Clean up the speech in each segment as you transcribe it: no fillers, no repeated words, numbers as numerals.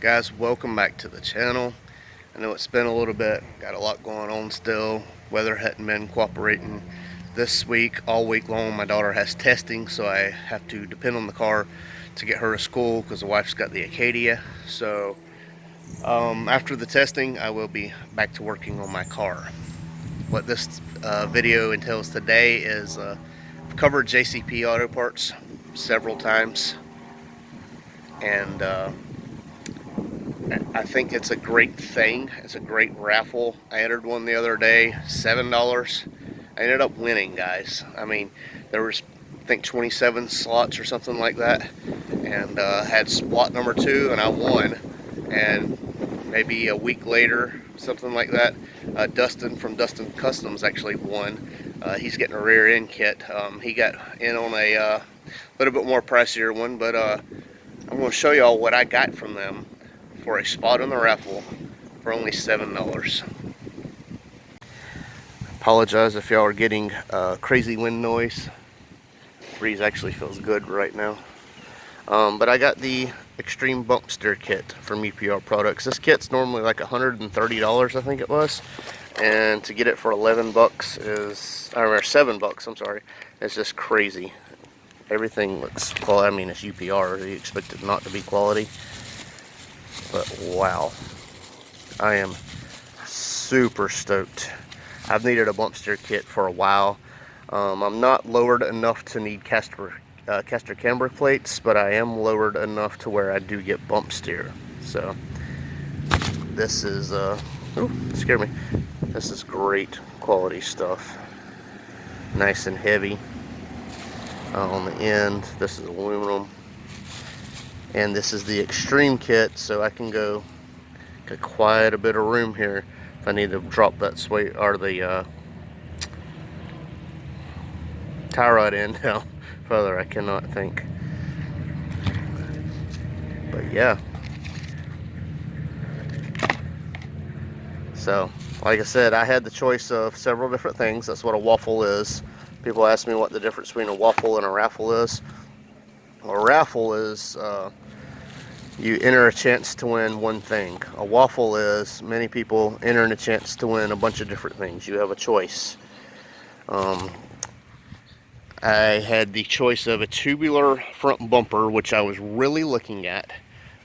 Guys, welcome back to the channel. I know it's been a little bit, got a lot going on still. Weather hadn't been cooperating this week. All week long my daughter has testing, so I have to depend on the car to get her to school because the wife's got the Acadia. So after the testing I will be back to working on my car. What this video entails today is I've covered JCP Auto Parts several times, and I think it's a great thing. It's a great raffle. I entered one the other day, $7. I ended up winning, guys. I mean, there was, I think, 27 slots or something like that, and had slot number 2, and I won. And maybe a week later, something like that, Dustin from Dustin Customs actually won. He's getting a rear end kit. He got in on a little bit more pricier one, but I'm going to show y'all what I got from them for a spot on the raffle for only $7. Apologize if y'all are getting crazy wind noise. The breeze actually feels good right now. But I got the Extreme Bump Steer Kit from Epr Products. This kit's normally like $130, I think it was. And to get it for 11 bucks is, or $7, I'm sorry, it's just crazy. Everything looks quality. I mean, it's UPR, you expect it not to be quality. But wow, I am super stoked. I've needed a bump steer kit for a while. I'm not lowered enough to need caster camber plates, but I am lowered enough to where I do get bump steer. So this is, oh, scared me. This is great quality stuff. Nice and heavy on the end. This is aluminum. And this is the Extreme kit, so I can go get quite a bit of room here if I need to drop that sway or the tie rod in down further. I cannot think. But yeah. So, like I said, I had the choice of several different things. That's what a waffle is. People ask me what the difference between a waffle and a raffle is. A raffle is you enter a chance to win one thing. A waffle is many people entering a chance to win a bunch of different things. You have a choice. I had the choice of a tubular front bumper, which I was really looking at,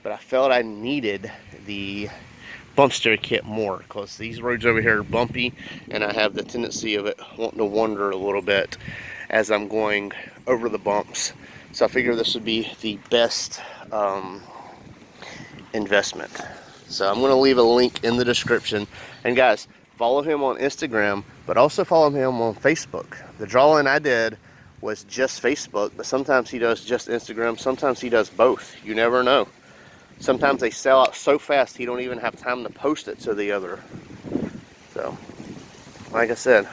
but I felt I needed the bump steer kit more because these roads over here are bumpy, and I have the tendency of it wanting to wander a little bit as I'm going over the bumps. So I figured this would be the best investment. So I'm going to leave a link in the description. And guys, follow him on Instagram, but also follow him on Facebook. The drawing I did was just Facebook, but sometimes he does just Instagram. Sometimes he does both. You never know. Sometimes they sell out so fast he don't even have time to post it to the other. So, like I said,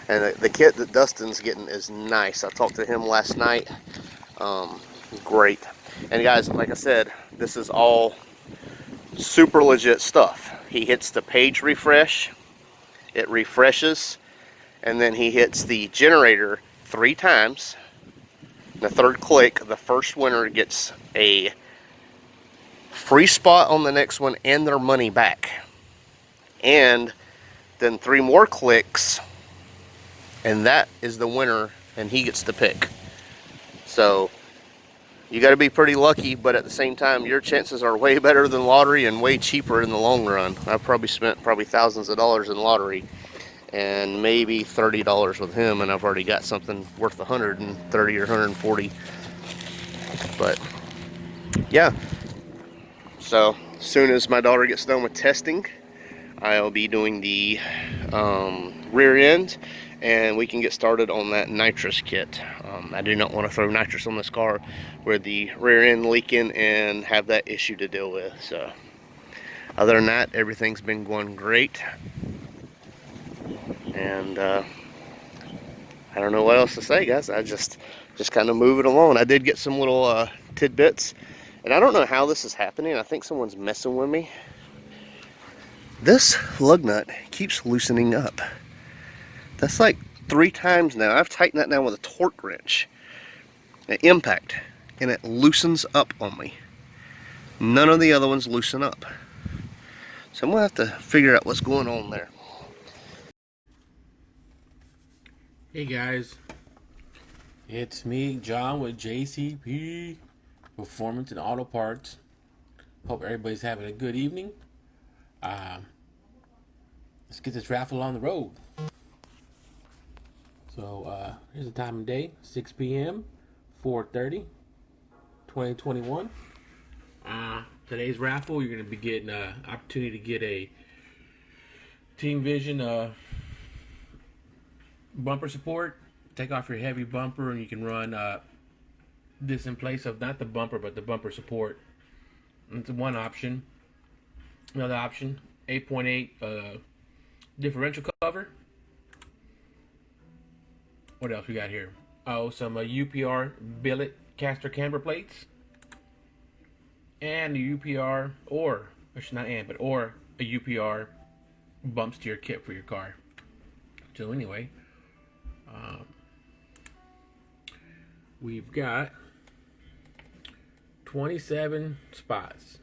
and the kit that Dustin's getting is nice. I talked to him last night. Great. And guys, like I said, this is all super legit stuff. He hits the page refresh, it refreshes, and then he hits the generator 3 times. The third click, the first winner gets a free spot on the next one and their money back. And then 3 more clicks, and that is the winner, and he gets to pick. So you got to be pretty lucky, but at the same time, your chances are way better than lottery and way cheaper in the long run. I've probably spent thousands of dollars in lottery and maybe $30 with him, and I've already got something worth 130 or 140. But yeah, so as soon as my daughter gets done with testing, I'll be doing the rear end, and we can get started on that nitrous kit. I do not want to throw nitrous on this car with the rear end leaking and have that issue to deal with. So other than that, everything's been going great, and I don't know what else to say, guys. I just kind of move it along. I did get some little tidbits, and I don't know how this is happening. I think someone's messing with me. This lug nut keeps loosening up. That's like 3 times now. I've tightened that down with a torque wrench, an impact, and it loosens up on me. none of the other ones loosen up. So I'm gonna have to figure out what's going on there. Hey guys, it's me, John, with JCP Performance and Auto Parts. Hope everybody's having a good evening. Let's get this raffle on the road. So here's the time of day, 6 p.m., 4:30, 2021. Today's raffle, you're going to be getting an opportunity to get a Team Vision bumper support. Take off your heavy bumper and you can run this in place of not the bumper but the bumper support. That's one option. Another option, 8.8 differential cover. What else we got here? Oh, some UPR billet caster camber plates, and a UPR or a UPR bump steer kit for your car. So anyway, we've got 27 spots.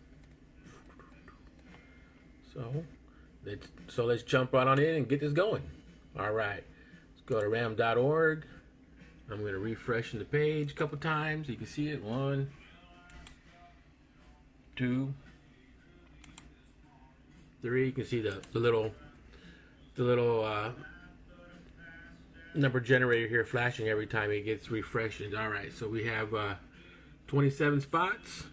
So let's jump right on in and get this going. All right, let's go to ram.org. I'm going to refresh the page a couple times. You can see it. 1, 2, 3. You can see the little number generator here flashing every time it gets refreshed. All right, so we have 27 spots.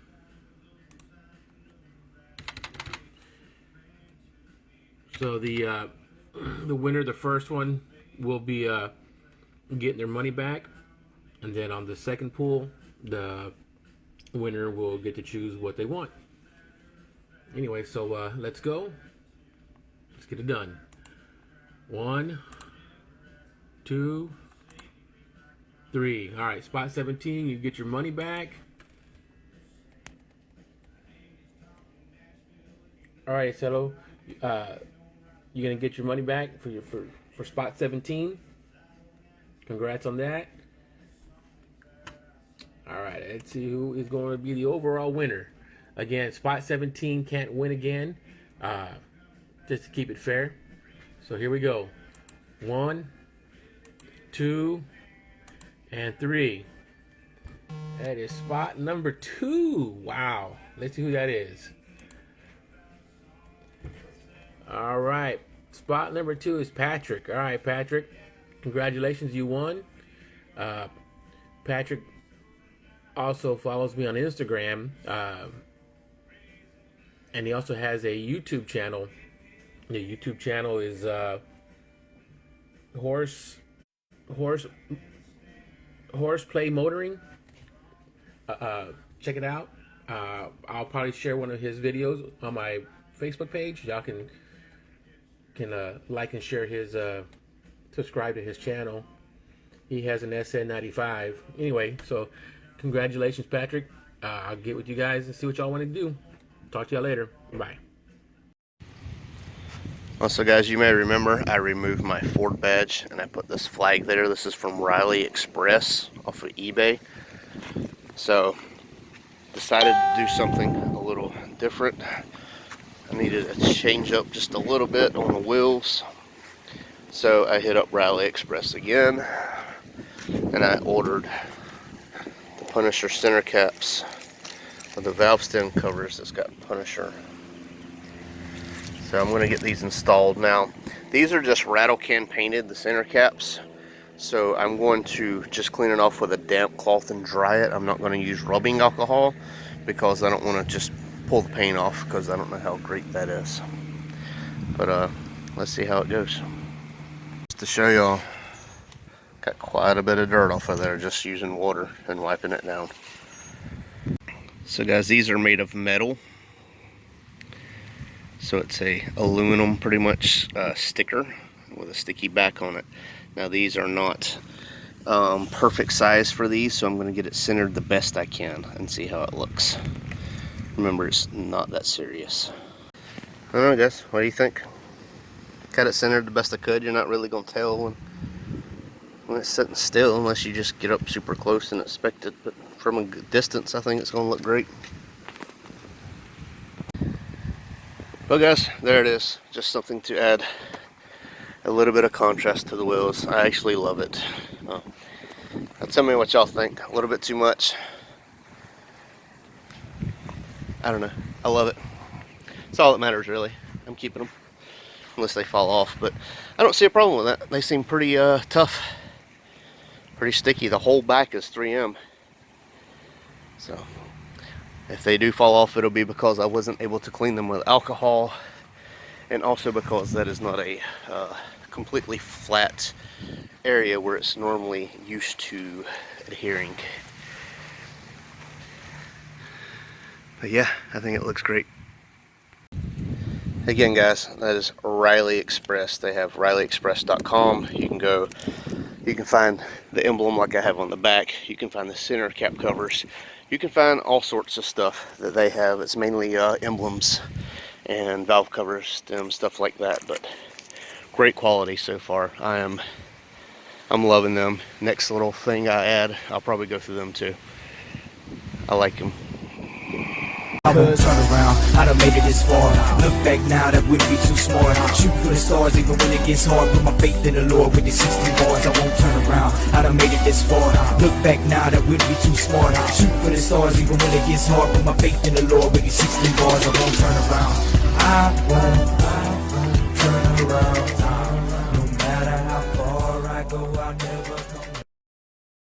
So the winner, the first one, will be getting their money back, and then on the second pool, the winner will get to choose what they want. Anyway, so let's go. Let's get it done. 1, 2, 3. All right, spot 17, you get your money back. All right, Cello, you're gonna get your money back for spot 17. Congrats on that. All right, let's see who is going to be the overall winner. Again, spot 17 can't win again, just to keep it fair. So here we go. 1, 2, and 3. That is spot number 2. Wow. Let's see who that is. All right. Spot number 2 is Patrick. All right, Patrick. Congratulations, you won. Patrick also follows me on Instagram, and he also has a YouTube channel. The YouTube channel is Horseplay Motoring. Check it out. I'll probably share one of his videos on my Facebook page. Y'all can like and share his subscribe to his channel. He has an SN95. Anyway, so congratulations, Patrick. I'll get with you guys and see what y'all want to do. Talk to y'all later. Bye. Also, guys, you may remember I removed my Ford badge and I put this flag there. This is from Riley Express off of eBay. So decided to do something a little different. I needed to change up just a little bit on the wheels. So I hit up Riley Express again and I ordered the Punisher center caps with the valve stem covers that's got Punisher. So I'm going to get these installed now. These are just rattle can painted, the center caps. So I'm going to just clean it off with a damp cloth and dry it. I'm not going to use rubbing alcohol because I don't want to just pull the paint off because I don't know how great that is. But let's see how it goes. Just to show y'all, got quite a bit of dirt off of there just using water and wiping it down. So guys, these are made of metal. So it's a aluminum pretty much sticker with a sticky back on it. Now these are not perfect size for these, so I'm going to get it centered the best I can and see how it looks. Remember, it's not that serious. I don't know, guys, what do you think? Got it centered the best I could. You're not really going to tell when it's sitting still unless you just get up super close and inspect it, but from a distance I think it's going to look great. But guys, there it is. Just something to add a little bit of contrast to the wheels. I actually love it. Now tell me what y'all think. A little bit too much? I don't know. I love it. It's all that matters, really. I'm keeping them. Unless they fall off. But I don't see a problem with that. They seem pretty tough. Pretty sticky. The whole back is 3M. So if they do fall off, it'll be because I wasn't able to clean them with alcohol. And also because that is not a completely flat area where it's normally used to adhering. But yeah, I think it looks great. Again, guys, that is Riley Express. They have rileyexpress.com. You can go, you can find the emblem like I have on the back. You can find the center cap covers. You can find all sorts of stuff that they have. It's mainly emblems and valve covers, stems, stuff like that. But great quality so far. I'm loving them. Next little thing I add, I'll probably go through them too. I like them. I won't turn around, I done made it this far. Look back now, that wouldn't be too smart. Shoot for the stars even when it gets hard. Put my faith in the Lord with the 60 bars. I won't turn around, I done made it this far. Look back now, that wouldn't be too smart. Shoot for the stars even when it gets hard. Put my faith in the Lord with the 60 bars. I won't turn around, I won't turn around.